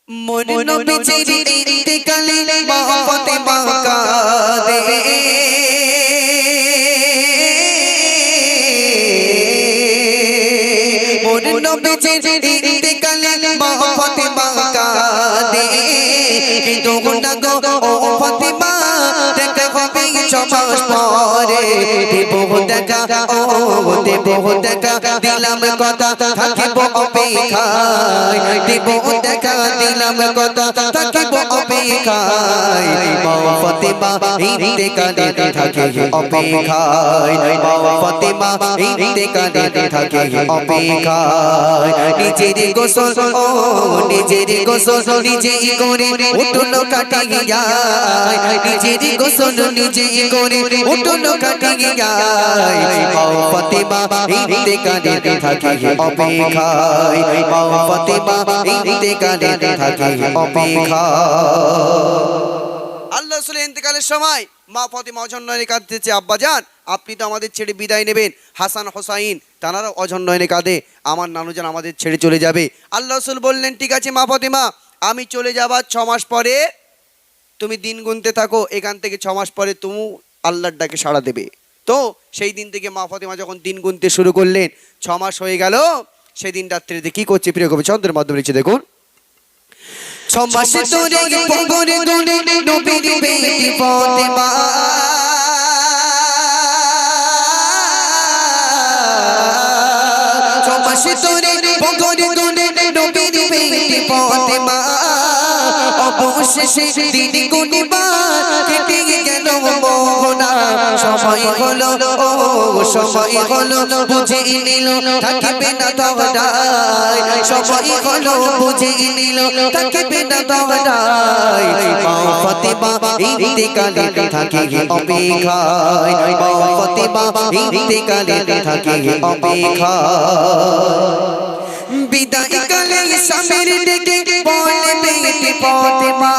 মোর নবীজির ইন্তেকালে মা ফাতেমা কাঁদে মোর নবীজির ইন্তেকালে মা ফাতেমা কাঁদে দোনা গো ও ফাতেমা দেখা হবে ছমাস পরে দেব দেখা ও দেব দেখা দিলাম কথা থাকিব অপেক্ষায় দেব দেখা দিলাম কথা থাকিব অপেক্ষায় মা ফাতেমা ইন্তেকালে থাকে অপেক্ষায় মা ফাতেমা ইন্তেকালে থাকে অপেক্ষায় নিজের গোসল ও নিজের গোসল নিজে করে উঠলো কাটিয়ে যায় নিজের গোসল নিজে করে উঠলো কাটিয়ে যায় মা ফাতেমা ইন্তেকালে থাকে অপেক্ষায় মা ফাতেমা ইন্তেকালে থাকে অপেক্ষায় আল্লাহ রাসূলের ইন্তেকালের সময় মা ফাতেমা অঝন্নয়নে কাঁদতেছে আব্বাজান আপনি তো আমাদের ছেড়ে বিদায় নেবেন হাসান হোসাইন তারা অঝন্নয়নে কাঁদে আমার নানুজান আমাদের ছেড়ে চলে যাবে আল্লাহ রাসূল বললেন ঠিক আছে মা ফাতেমা আমি চলে যাবার 6 মাস পরে তুমি দিন গুনতে থাকো এখান থেকে 6 মাস পরে তুমি আল্লাহর ডাকে সাড়া দেবে তো সেই দিন থেকে মা ফাতেমা যখন দিন গুনতে শুরু করলেন 6 মাস হয়ে গেল সেদিন রাত্রিতে কি করছে প্রিয় কবি ছন্দের মাধ্যমে লিখে দেখুন 6 মাস ধরে পগরে ধরে নবীর বেটি ফাতেমা অবশেষে দিন গুনিবার কেটে গেল মোহনা সময় হলো ও সময় হলো বুঝে নিল থাকিবে না দহরায় সময় হলো বুঝে নিল থাকিবে না দহরায় মা ফাতেমা ইন্তেকালে থাকে অপেক্ষায় মা ফাতেমা ইন্তেকালে থাকে অপেক্ষায় বিদায় কালে স্বামীর ডেকে বলে বেটি ফাতেমা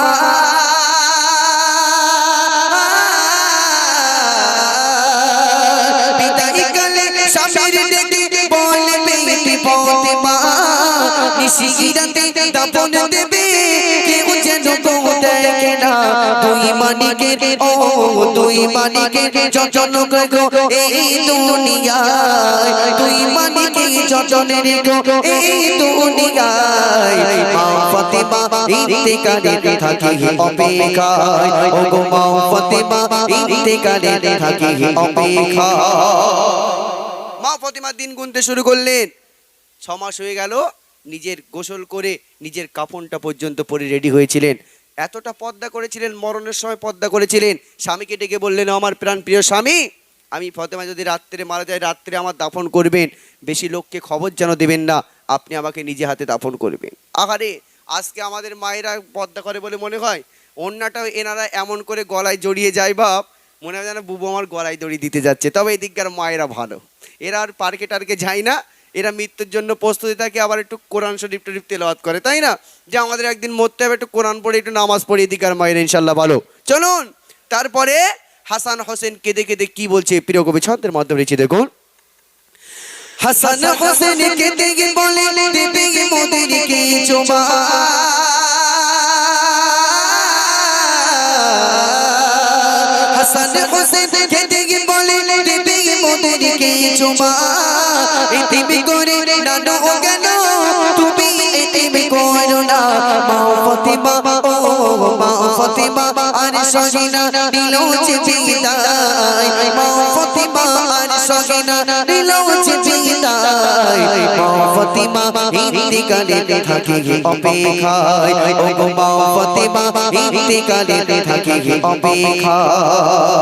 বিদায় কালে স্বামীর ডেকে বলে বেটি ফাতেমা নিশিরাতে দাফন দেবে কেউ যেন গো দেখে না দুই মানিকের ও দুই মানিকের যজন গো এই দুনিয়ায় দুই মানিকের যজনের গো এই দুনিয়ায় মা ফাতেমা ইন্তেকালে থাকে অপেক্ষায় ও গো মা ফাতেমা ইন্তেকালে থাকে অপেক্ষায় মা ফাতেমা দিন গুনতে শুরু করলেন 6 মাস হয়ে গেল নিজের গোসল করে নিজের কাফনটা পর্যন্ত পরে রেডি হয়েছিলেন এতটা পর্দা করেছিলেন মরণের সময় পর্দা করেছিলেন স্বামীকে ডেকে বললেন আমার প্রাণ প্রিয় স্বামী আমি ফাতেমা যদি রাত্রে মারা যায় রাত্রে আমার দাফন করবেন বেশি লোককে খবর যেন দেবেন না আপনি আমাকে নিজে হাতে দাফন করবেন আহারে আজকে আমাদের মায়েরা পর্দা করে বলে মনে হয় অন্যটাও এনারা এমন করে গলায় জড়িয়ে যায় বাপ মনে হয় যেন বুবু আমার গলায় দড়ি দিতে যাচ্ছে তবে এদিককার মায়েরা ভালো এরা আর পার্কে টার্কে যায় না এরা মৃত্যুর জন্য প্রস্তুতি থাকে আবার একটু কোরআন শরীফ টরিফ তেলাওয়াত করে তাই না যে আমাদের একদিন মরতে হবে একটু কোরআন পড়ে একটু নামাজ পড়ে এদিকার মায়েরা ইনশাল্লাহ ভালো চলুন তারপরে হাসান হোসেন কেঁদে কেঁদে কি বলছে প্রিয় কবি ছন্দের মাধ্যমে লিখে দেখুন হাসান হোসেন কেঁদে বলে দেবে মোদেরকে চুমা হাসান হোসেন কেঁদে বলে দেবে মোদেরকে চুমা এতিমি করে নানো কেন তুমি এতিমি করো না মা ফাতেমা ও মা ফাতেমা আর সহিনা দিল যে বিদায় মা ফাতেমা আর সহিনা দিল যে বিদায় মা ফাতেমা ইন্তেকালে থাকে অপেক্ষায় ও গো মা ফাতেমা ইন্তেকালে থাকে অপেক্ষায়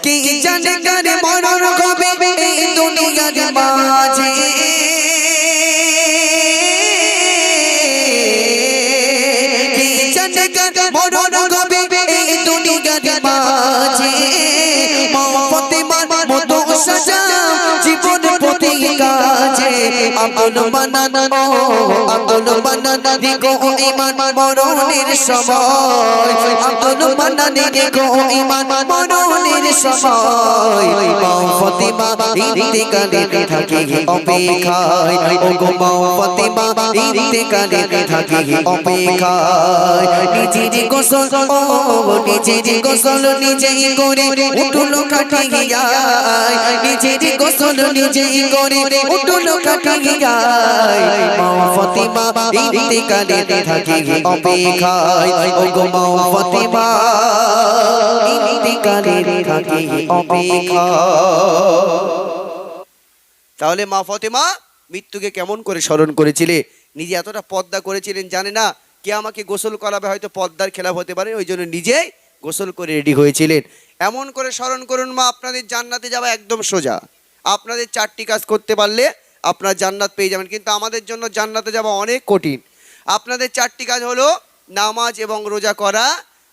কে জানে কারে মরণ হবে এই দুনিয়ার মাঝে কে জানে কারে মরণ হবে এই দুনিয়ার মাঝে মা ফাতেমার মতো সাজা জীবন প্রতি কাজ আছে আব্দুল মান্নান ও আব্দুল মান্নান দেখো ঈমান মরণের সময় আব্দুল মান্নান দেখো ঈমান মরণের সময় মা ফাতিমা ইন্তেকালে থাকে অপেক্ষায় ও গো মা ফাতিমা ইন্তেকালে থাকে অপেক্ষায় নিজের গোসল ও নিজের গোসল নিজেই করে উঠলো কাটিয়া নিজের গোসল নিজেই করে উঠলো কাটিয়া মা ফাতিমা ইন্তেকালে থাকে অপেক্ষায় ও গো মা ফাতিমা ইন্তেকালে থাকে অপেক্ষায়। তাহলে মা ফাতিমা মৃত্যুকে কেমন করে স্মরণ করেছিলে, নিজে এতটা পর্দা করেছিলেন জানে না কে আমাকে গোসল করাবে, হয়তো পর্দার খেলাফ হতে পারে, ওই জন্য নিজেই গোসল করে রেডি হয়েছিলেন। এমন করে স্মরণ করুন মা, আপনাদের জান্নাতে যাওয়া একদম সোজা। আপনাদের 4টি কাজ করতে পারলে আপনার জান্নাত পেয়ে যাবেন, কিন্তু আমাদের জন্য জান্নাতে যাওয়া অনেক কঠিন। আপনাদের 4টি কাজ হলো নামাজ এবং রোজা করা,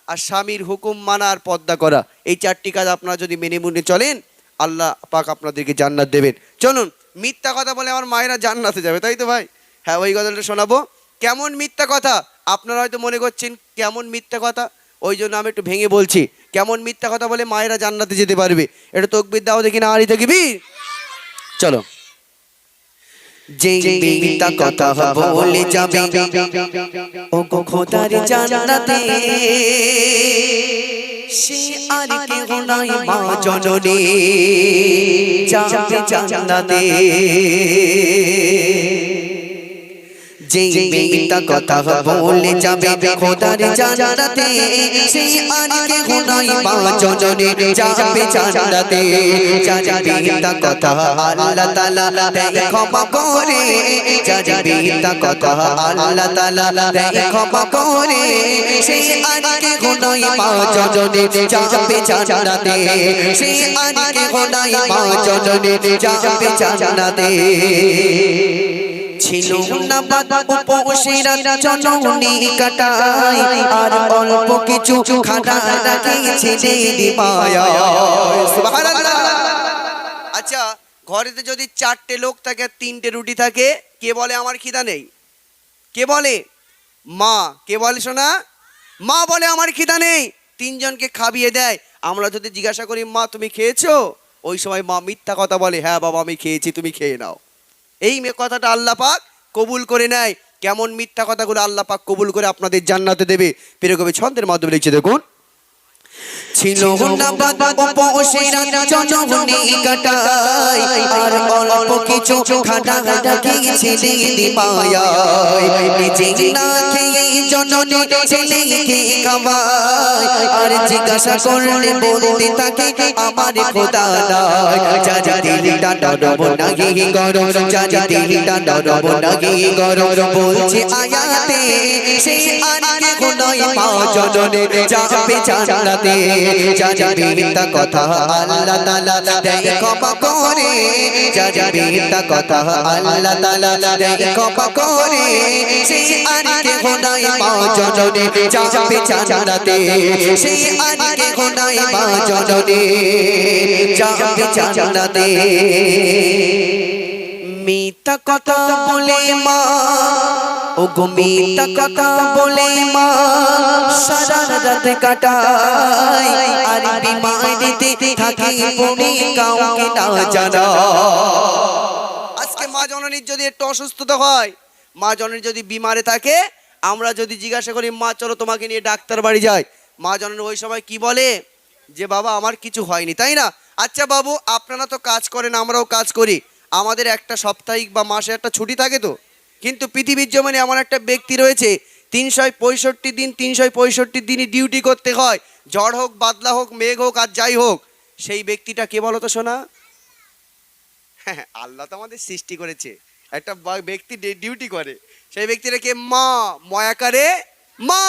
আর স্বামীর হুকুম মানা, আর পর্দা করা। এই 4টি কাজ আপনারা যদি মেনে মুনে চলেন আল্লাহ পাক আপনাদেরকে জান্নাত দেবেন। চলুন, মিথ্যা কথা বলে আমার মায়েরা জান্নাতে যাবে, তাই তো ভাই? হ্যাঁ, ওই গজলটা শোনাবো। কেমন মিথ্যা কথা? আপনারা হয়তো মনে করছেন কেমন মিথ্যা কথা, ওই জন্য আমি একটু ভেঙে বলছি। কেমন মিথ্যা কথা বলে মায়েরা জান্নাতে যেতে পারবে, এটা তাকবীর দাও দেখি না, আরি তাকবীর। চলো। যে মিথ্যা কথা বলে যাবে ও গো খোদার জান্নাতে, সে আর কেহ নাই মা জননী যাবে জান্নাতে। যে মিথ্যা কথা বলে যাবে খোদার জান্নাতে, সে আর কেহ নাই মা জননী যাবে জান্নাতে। যাবে মিথ্যা কথা আল্লাহ তাআলা দেয় ক্ষমা করে, যাবে মিথ্যা কথা আল্লাহ তাআলা দেয় ক্ষমা করে, সে আর কেহ নাই মা জননী যাবে জান্নাতে। সে আর কেহ নাই মা জননী যাবে জান্নাতে। ছিল না বাবা উপসেরা জননী কাটাই, আর অল্প কিছু খানা রাখিয়েছিলেন মায়া। সুবহানাল্লাহ। আচ্ছা, ঘরেতে যদি 4টে লোক থাকে, 3টে রুটি থাকে, কে বলে আমার খিদা নেই? কে বলে? মা। কে বলে শোনা? মা বলে আমার খিদা নেই, 3জনকে খাবিয়ে দেয়। আমরা যদি জিজ্ঞাসা করি মা তুমি খেয়েছো, ওই সময় মা মিথ্যা কথা বলে, হ্যাঁ বাবা আমি খেয়েছি, তুমি খেয়ে নাও। এই কথাটা আল্লাহ পাক কবুল করে নেয়। কেমন মিথ্যা কথাগুলো আল্লাহ পাক কবুল করে আপনাদের জান্নাতে দেবে। প্রিয় কবি ছন্দের মাধ্যমে লিখছে, দেখুন। ছিল না বাবা উপসেরা জননী কাটাই, আর অল্প কিছু খানা রাখিয়েছিলেন মায়া। নিজে না খেয়ে জননী ছেলেকে খাওয়ায়, আর জিজ্ঞাসা করলে বলতে থাকে আমার খোদা নাই। যা দিলটা নরম নাহি গরম, যা দিলটা নরম নাহি গরম, বলছে আয়াতে সে আর কেহ নয় মা জননী যাবে জান্নাতে। যাবে মিথ্যা কথা আল্লাহ তাআলা দেয় ক্ষমা করে, যাবে মিথ্যা কথা আল্লাহ তাআলা দেয় ক্ষমা করে, সে আর কেহ নাই মা জননী যাবে জান্নাতে। সে আর কেহ নাই মা জননী যাবে জান্নাতে। মিথ্যা কথা বলে মা, ও গো মিথ্যা কথা বলে মা সারা রাত কাটায়, আর বিমারিতে থাকে পড়ে কাউকে না জানা। আজকে মা জননীর যদি একটু অসুস্থতা হয়, মা জননী যদি বিমারে থাকে, আমরা যদি জিজ্ঞাসা করি মা চলো তোমাকে নিয়ে ডাক্তার বাড়ি যাই, মা জননী ওই সময় কি বলে? যে বাবা আমার কিছু হয়নি, তাই না? আচ্ছা বাবু, আপনারা তো কাজ করেন, আমরাও কাজ করি, আমাদের একটা সাপ্তাহিক বা মাসে একটা ছুটি থাকে তো। কিন্তু পৃথিবীর জমিনে এমন একটা ব্যক্তি রয়েছে 365 দিন 365 দিনই ডিউটি করতে হয়, ঝড় হোক, বাদলা হোক, মেঘ হোক, আর যাই হোক। সেই ব্যক্তিটা কে বলো তো শোনা? হ্যাঁ, আল্লাহ তো আমাদের সৃষ্টি করেছে, একটা ব্যক্তি ডিউটি করে, সেই ব্যক্তিটা কে? মা। ময়াকারে মা।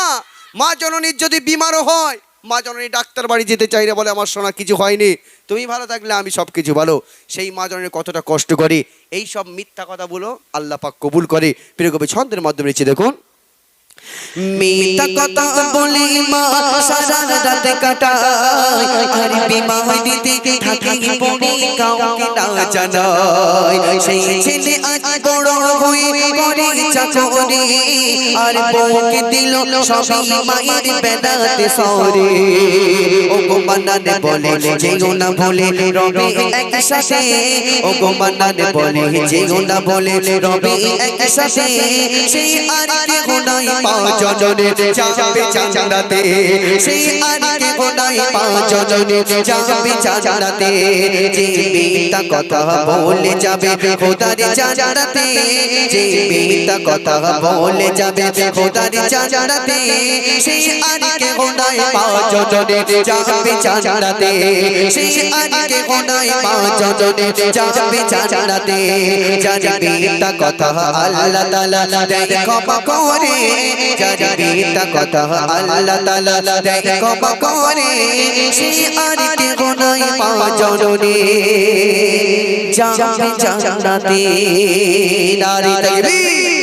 মা জননীর যদি বিমারও হয়, মা জননী ডাক্তার বাড়ি যেতে চাইলে বলে আমার সোনা কিছু হয়নি, তুমি ভালো থাকলে আমি সব কিছু ভালো। সেই মা জননী কতটা কষ্ট করে। এই সব মিথ্যা কথা বলো আল্লাহ পাক কবুল করে। প্রিয় কবি ছন্দের মাধ্যমে লিখছে, দেখুন। মিথ্যা কথা বলে মা সারা রাত কাটায়, আর বিমারিতে থাকি পড়ে কাউকে না জানায়। সেই ছেলে আজ বড় হয়ে করে চাকরি, আর বউকে দিল সবই মায়ের বেদাতে সরে। ও গো মান্নান বলে যেও না বলে রবে একসাথে, ও গো মান্নান বলে যেও না বলে রবে একসাথে। সেই আর কে গোনাই পাঁচ জনে যাবে জান্নাতে, সেই আর কে গোনাই পাঁচ জনে যাবে জান্নাতে। যে মিথ্যা কথা বলে যাবে খোদার জান্নাতে, যে মিথ্যা কথা বলে যাবে খোদার জান্নাতে। সেই আর কে গোনাই পাঁচ জনে যাবে জান্নাতে, সেই আর কে গোনাই পাঁচ জনে যাবে জান্নাতে। যার মিথ্যা কথা আল্লাহ তাআলা দেয় ক্ষমা করে, যার মিথ্যা কথা আল্লাহ তাআলা দেয় ক্ষমা করে। সেই আর কে গোনাই পাঁচ জনে যাবে জান্নাতে। নারে তাকবীর।